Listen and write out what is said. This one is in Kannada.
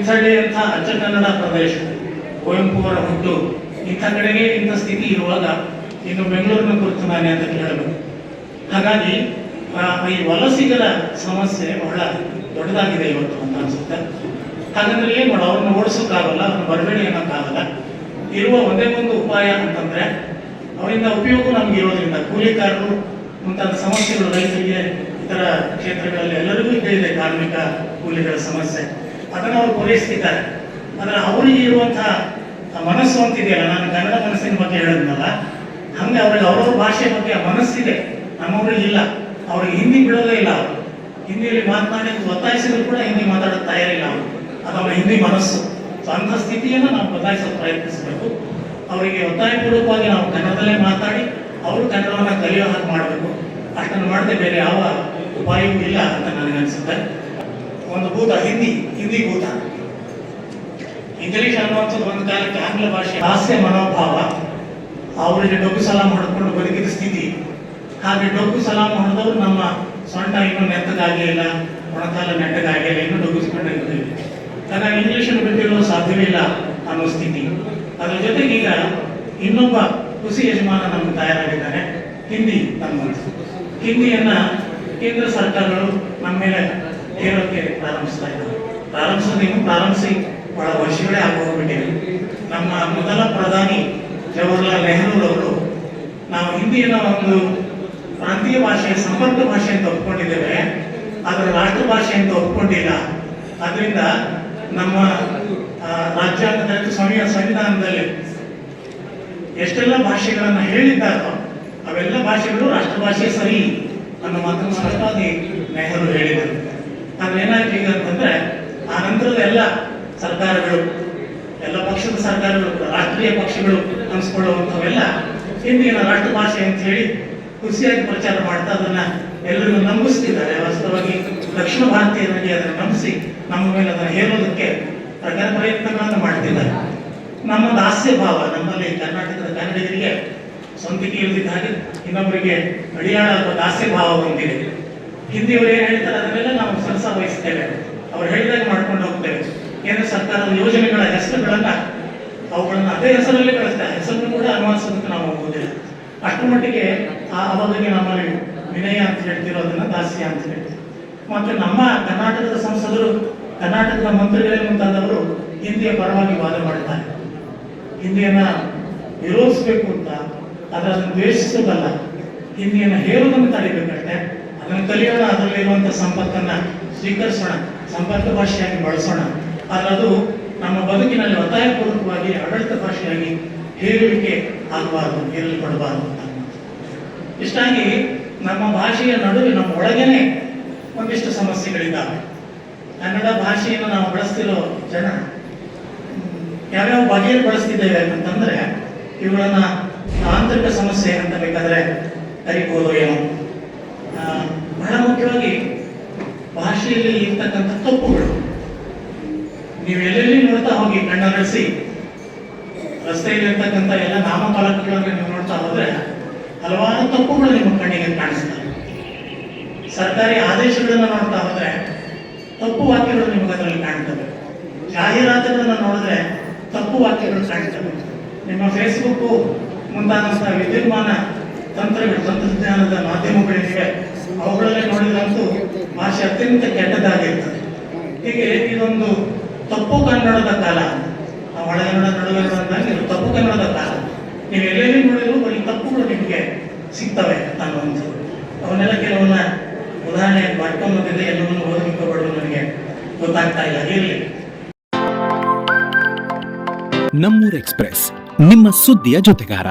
ಇಂಥಡೆ ಅಂತ ಅಚ್ಚ ಕನ್ನಡ ಪ್ರದೇಶ, ಕುವೆಂಪು ಅವರ ಹುಟ್ಟು ಇಂಥ ಕಡೆಗೆ ಇಂಥ ಸ್ಥಿತಿ ಇರುವಾಗ ಇನ್ನು ಬೆಂಗಳೂರಿನ ಕುರಿತು ನಾನೇ ಅಂತ ಕೇಳಬೇಕು. ಹಾಗಾಗಿ ಈ ವಲಸಿಗರ ಸಮಸ್ಯೆ ಬಹಳ ದೊಡ್ಡದಾಗಿದೆ ಇವತ್ತು ಅಂತ ಅನ್ಸುತ್ತೆ. ಹಾಗಂದ್ರೆ ಏನು ಮಾಡೋ, ಅವ್ರನ್ನ ಓಡಿಸೋಕ್ಕಾಗಲ್ಲ, ಅವ್ರನ್ನ ಬರಬೇಡಿ ಅನ್ನೋಕ್ಕಾಗಲ್ಲ. ಇರುವ ಒಂದೇ ಒಂದು ಉಪಾಯ ಅಂತಂದ್ರೆ ಅವರಿಂದ ಉಪಯೋಗ ನಮ್ಗೆ ಇರೋದ್ರಿಂದ ಕೂಲಿಕಾರರು ಮುಂತಾದ ಸಮಸ್ಯೆಗಳು ರೈತರಿಗೆ ಇತರ ಕ್ಷೇತ್ರಗಳಲ್ಲಿ ಎಲ್ಲರಿಗೂ ಇದೆ. ಕಾರ್ಮಿಕ ಕೂಲಿಗಳ ಸಮಸ್ಯೆ ಅದನ್ನು ಅವರು ಪೂರೈಸ್ತಿದ್ದಾರೆ. ಆದರೆ ಅವರಿಗೆ ಇರುವಂತಹ ಮನಸ್ಸು ಅಂತಿದೆಯಲ್ಲ, ನಾನು ಕನ್ನಡ ಮನಸ್ಸಿನ ಬಗ್ಗೆ ಹೇಳಿದ್ನಲ್ಲ, ಹಂಗೆ ಅವ್ರಿಗೆ ಅವ್ರವ್ರ ಭಾಷೆ ಬಗ್ಗೆ ಮನಸ್ಸಿದೆ, ನಮ್ಮವ್ರಿಗೆ ಇಲ್ಲ. ಅವ್ರಿಗೆ ಹಿಂದಿ ಬಿಡೋದೇ ಇಲ್ಲ. ಅವರು ಹಿಂದಿಯಲ್ಲಿ ಮಾತನಾಡಿ ಒತ್ತಾಯಿಸಿದ್ರು ಕೂಡ ಹಿಂದಿ ಮಾತಾಡೋದು ತಯಾರಿಲ್ಲ ಅವರು. ಅದು ಅವರ ಹಿಂದಿ ಮನಸ್ಸು. ಸೊ ಅಂಥ ಸ್ಥಿತಿಯನ್ನು ನಾವು ಬದಲಾಯಿಸೋಕೆ ಪ್ರಯತ್ನಿಸಬೇಕು. ಅವರಿಗೆ ಒತ್ತಾಯಪೂರ್ವಕವಾಗಿ ನಾವು ಕನ್ನಡದಲ್ಲೇ ಮಾತಾಡಿ ಅವರು ಕನ್ನಡವನ್ನು ಕಲಿಯೋ ಹಾಗೆ ಮಾಡಬೇಕು. ಅಷ್ಟನ್ನು ಮಾಡದೆ ಬೇರೆ ಯಾವ ಉಪಾಯವೂ ಇಲ್ಲ ಅಂತ ನನಗನ್ಸುತ್ತೆ. ಒಂದು ಭೂತ ಹಿಂದಿ ಭೂತ. ಇಂಗ್ಲಿಷ್ ಅನ್ನುವಂಥದ್ದು ಒಂದು ಕಾಲಕ್ಕೆ ಆಂಗ್ಲ ಭಾಷೆ ಹಾಸ್ಯ ಮನೋಭಾವ, ಅವರಿಗೆ ಡೊಗ್ಗು ಸಲಾಮ್ ಹೊಡೆದುಕೊಂಡು ಬದುಕಿದ ಸ್ಥಿತಿ. ಹಾಗೆ ಡೊಗ್ಗು ಸಲಾಮ್ ಹೊಡೆದವರು ನಮ್ಮ ಸೊಂಟ ಇನ್ನೂ ನೆತ್ತಗಾಗಲಿಲ್ಲ, ಮೊಣಕಾಲ ನೆಟ್ಟಗಾಗಲಿಲ್ಲ, ಇನ್ನೂ ಡೊಗ್ಗಿಸ್ಕೊಂಡು ಇರ್ತೀವಿ. ಹಾಗಾಗಿ ಇಂಗ್ಲಿಷನ್ನು ಬಿಟ್ಟಿರೋ ಸಾಧ್ಯವಿಲ್ಲ ಅನ್ನೋ ಸ್ಥಿತಿ. ಅದರ ಜೊತೆಗೆ ಈಗ ಇನ್ನೊಬ್ಬ ಕೃಷಿ ಯಜಮಾನ ನಮ್ಗೆ ತಯಾರಾಗಿದ್ದಾನೆ, ಹಿಂದಿ ನಮ್ಮ ಹಿಂದಿಯನ್ನ ಕೇಂದ್ರ ಸರ್ಕಾರಗಳು ನಮ್ಮ ಮೇಲೆ ಹೇರೋಕ್ಕೆ ಪ್ರಾರಂಭಿಸ್ತಾ ಇದ್ದಾರೆ. ಪ್ರಾರಂಭಿಸಿ ಬಹಳ ವರ್ಷಗಳೇ ಆಗೋಗ್ಬಿಟ್ಟಿವೆ. ನಮ್ಮ ಮೊದಲ ಪ್ರಧಾನಿ ಜವಾಹರ್ಲಾಲ್ ನೆಹರು ಅವರು ನಾವು ಹಿಂದಿಯನ್ನು ಒಂದು ಪ್ರಾಂತೀಯ ಭಾಷೆ, ಸಂಪರ್ಕ ಭಾಷೆ ಅಂತ ಒಪ್ಕೊಂಡಿದ್ದೇವೆ, ಅದರ ರಾಷ್ಟ್ರ ಭಾಷೆ ಅಂತ ಒಪ್ಕೊಂಡಿಲ್ಲ. ಅದರಿಂದ ನಮ್ಮ ರಾಜ್ಯಾಂಗದಲ್ಲಿ ಸಂವಿಧಾನದಲ್ಲಿ ಎಷ್ಟೆಲ್ಲ ಭಾಷೆಗಳನ್ನು ಹೇಳಿದ್ದಾರೋ ಅವೆಲ್ಲ ಭಾಷೆಗಳು ರಾಷ್ಟ್ರ ಭಾಷೆ ಸರಿ ಅನ್ನೋ ಮಾತನ್ನು ಸ್ಪಷ್ಟವಾಗಿ ನೆಹರು ಹೇಳಿದರು. ಆದ್ರೆ ಏನಾಯ್ತು ಈಗ ಅಂತಂದ್ರೆ, ಆ ನಂತರದ ಎಲ್ಲ ಸರ್ಕಾರಗಳು, ಎಲ್ಲ ಪಕ್ಷದ ಸರ್ಕಾರಗಳು, ರಾಷ್ಟ್ರೀಯ ಪಕ್ಷಗಳು ಅನ್ಸ್ಕೊಳ್ಳುವಂಥವೆಲ್ಲ ಹಿಂದಿನ ರಾಷ್ಟ್ರ ಭಾಷೆ ಅಂತ ಹೇಳಿ ಖುಷಿಯಾಗಿ ಪ್ರಚಾರ ಮಾಡ್ತಾ ಅದನ್ನ ಎಲ್ಲರಿಗೂ ನಂಬಿಸ್ತಿದ್ದಾರೆ. ವಾಸ್ತವವಾಗಿ ದಕ್ಷಿಣ ಭಾರತೀಯರಿಗೆ ಅದನ್ನು ನಂಬಿಸಿ ನಮ್ಮ ಮೇಲೆ ಅದನ್ನು ಹೇರೋದಕ್ಕೆ ಪ್ರಯತ್ನಗಳನ್ನು ಮಾಡ್ತಿದ್ದಾರೆ. ನಮ್ಮ ದಾಸ್ಯ ಭಾವ, ನಮ್ಮಲ್ಲಿ ಕರ್ನಾಟಕದ ಕನ್ನಡಿಗರಿಗೆ ಸ್ವಂತಿಕೆ ಇಲ್ಲದಿದ್ದ ಹಾಗೆ ಇನ್ನೊಬ್ಬರಿಗೆ ಅಡಿಯಾಳ ಅಥವಾ ದಾಸ್ಯ ಭಾವ ಹೊಂದಿದೆ. ಹಿಂದಿಯವರು ಏನು ಹೇಳ್ತಾರೆ ಅದನ್ನೆಲ್ಲ ನಾವು ಸರಸ ವಹಿಸ್ತೇವೆ, ಅವ್ರು ಹೇಳಿದಾಗ ಮಾಡ್ಕೊಂಡು ಹೋಗ್ತೇವೆ. ಕೇಂದ್ರ ಸರ್ಕಾರದ ಯೋಜನೆಗಳ ಹೆಸರುಗಳನ್ನ ಅವುಗಳನ್ನ ಅದೇ ಹೆಸರಲ್ಲಿ ಬಳಸ್ತಾರೆ, ಹೆಸರನ್ನು ಕೂಡ ಅನುವಾದಿಸೋದಕ್ಕೆ ನಾವು ಹೋಗುವುದಿಲ್ಲ. ಅಷ್ಟರ ಮಟ್ಟಿಗೆ ಅವಾಗಿಗೆ ನಮ್ಮಲ್ಲಿ ವಿನಯ ಅಂತ ಹೇಳ್ತಿರೋದನ್ನ ದಾಸ್ಯ ಅಂತ ಹೇಳ್ತೀವಿ. ಮತ್ತು ನಮ್ಮ ಕರ್ನಾಟಕದ ಸಂಸದರು, ಕರ್ನಾಟಕದ ಮಂತ್ರಿಗಳೇ ಮುಂತಾದವರು ಹಿಂದಿಯ ಪರವಾಗಿ ವಾದ ಮಾಡ್ತಾರೆ. ಹಿಂದಿಯನ್ನ ವಿರೋಧಿಸಬೇಕು ಅಂತ, ಅದನ್ನು ದ್ವೇಷಿಸೋದಲ್ಲ, ಹಿಂದಿಯನ್ನು ಹೇರೋದನ್ನು ತಡಿಬೇಕಷ್ಟೇ. ಅದನ್ನು ಕಲಿಯೋಣ, ಅದರಲ್ಲಿರುವಂಥ ಸಂಪತ್ತನ್ನ ಸ್ವೀಕರಿಸೋಣ, ಸಂಪರ್ಕ ಭಾಷೆಯಾಗಿ ಬಳಸೋಣ. ಆದರೆ ಅದು ನಮ್ಮ ಬದುಕಿನಲ್ಲಿ ಒತ್ತಾಯಪೂರ್ವಕವಾಗಿ ಆಡಳಿತ ಭಾಷೆಯಾಗಿ ಹೇರುವಿಕೆ ಆಗಬಾರ್ದು, ಹೇರಲ್ಪಡಬಾರ್ದು ಅಂತ. ಇಷ್ಟಾಗಿ ನಮ್ಮ ಭಾಷೆಯ ನಡುವೆ ನಮ್ಮ ಒಳಗೇನೆ ಒಂದಿಷ್ಟು ಸಮಸ್ಯೆಗಳಿದ್ದಾವೆ. ಕನ್ನಡ ಭಾಷೆಯನ್ನು ನಾವು ಬಳಸ್ತಿರೋ ಜನ ಯಾವ್ಯಾವ ಬಗೆಯಲ್ಲಿ ಬಳಸ್ತಿದ್ದೇವೆ ಅಂತಂದ್ರೆ, ಇವುಗಳನ್ನ ತಾಂತ್ರಿಕ ಸಮಸ್ಯೆ ಅಂತ ಬೇಕಾದ್ರೆ ಕರಿಬೋದು ಏನೋ. ಬಹಳ ಮುಖ್ಯವಾಗಿ ಭಾಷೆಯಲ್ಲಿ ಇರ್ತಕ್ಕಂಥ ತಪ್ಪುಗಳು. ನೀವು ಎಲ್ಲೆಲ್ಲಿ ನೋಡ್ತಾ ಹೋಗಿ ಕಣ್ಣರಳಿಸಿ, ರಸ್ತೆಯಲ್ಲಿರ್ತಕ್ಕಂಥ ಎಲ್ಲ ನಾಮಫಲಕಗಳನ್ನು ನೀವು ನೋಡ್ತಾ ಹೋದ್ರೆ ಹಲವಾರು ತಪ್ಪುಗಳು ನಿಮ್ಮ ಕಣ್ಣಿಗೆ ಕಾಣಿಸ್ತವೆ. ಸರ್ಕಾರಿ ಆದೇಶಗಳನ್ನು ನೋಡ್ತಾ ಹೋದ್ರೆ ತಪ್ಪು ವಾಕ್ಯಗಳು ನಿಮಗೆ ಅದರಲ್ಲಿ ಕಾಣ್ತವೆ. ಜಾಹೀರಾತುಗಳನ್ನು ನೋಡಿದ್ರೆ ತಪ್ಪು ವಾಕ್ಯಗಳು ಕಾಣ್ತವೆ. ನಿಮ್ಮ ಫೇಸ್ಬುಕ್ ಮುಂತಾದಂಥ ವಿದ್ಯುನ್ಮಾನ ತಂತ್ರಜ್ಞಾನದ ಮಾಧ್ಯಮಗಳಿವೆ, ಅವುಗಳಲ್ಲೇ ನೋಡಿದ್ರಂತೂ ಭಾಷೆ ಅತ್ಯಂತ ಕೆಟ್ಟದಾಗಿರ್ತದೆ. ಹೀಗೆ ಇದೊಂದು ತಪ್ಪು ಕನ್ನಡದ ಕಾಲ, ಒಳಗನ್ನಡ ನಡುಗನ್ನಡ ಅಂದಾಗ ಇದು ತಪ್ಪು ಕನ್ನಡದ ಕಾಲ. ನೀವು ಎಲ್ಲೆಲ್ಲಿ ನೋಡಿದ್ರು ಬರೀ ತಪ್ಪುಗಳು ನಿಮಗೆ ಸಿಗ್ತವೆ ಅನ್ನುವಂಥದ್ದು. ಅವನ್ನೆಲ್ಲ ಕೆಲವನ್ನ ಉದಾಹರಣೆ ಮಾಡ್ಕೊಂಬಂದಿದೆ, ಎಲ್ಲವನ್ನು ಓದಲಿಕ್ಕೆ ಬಡಲು ನನಗೆ ಗೊತ್ತಾಗ್ತಾ ಇಲ್ಲ. ಇರಲಿ. ನಮ್ಮೂರ್ ಎಕ್ಸ್‌ಪ್ರೆಸ್, ನಿಮ್ಮ ಸುದ್ದಿಯ ಜೊತೆಗಾರ.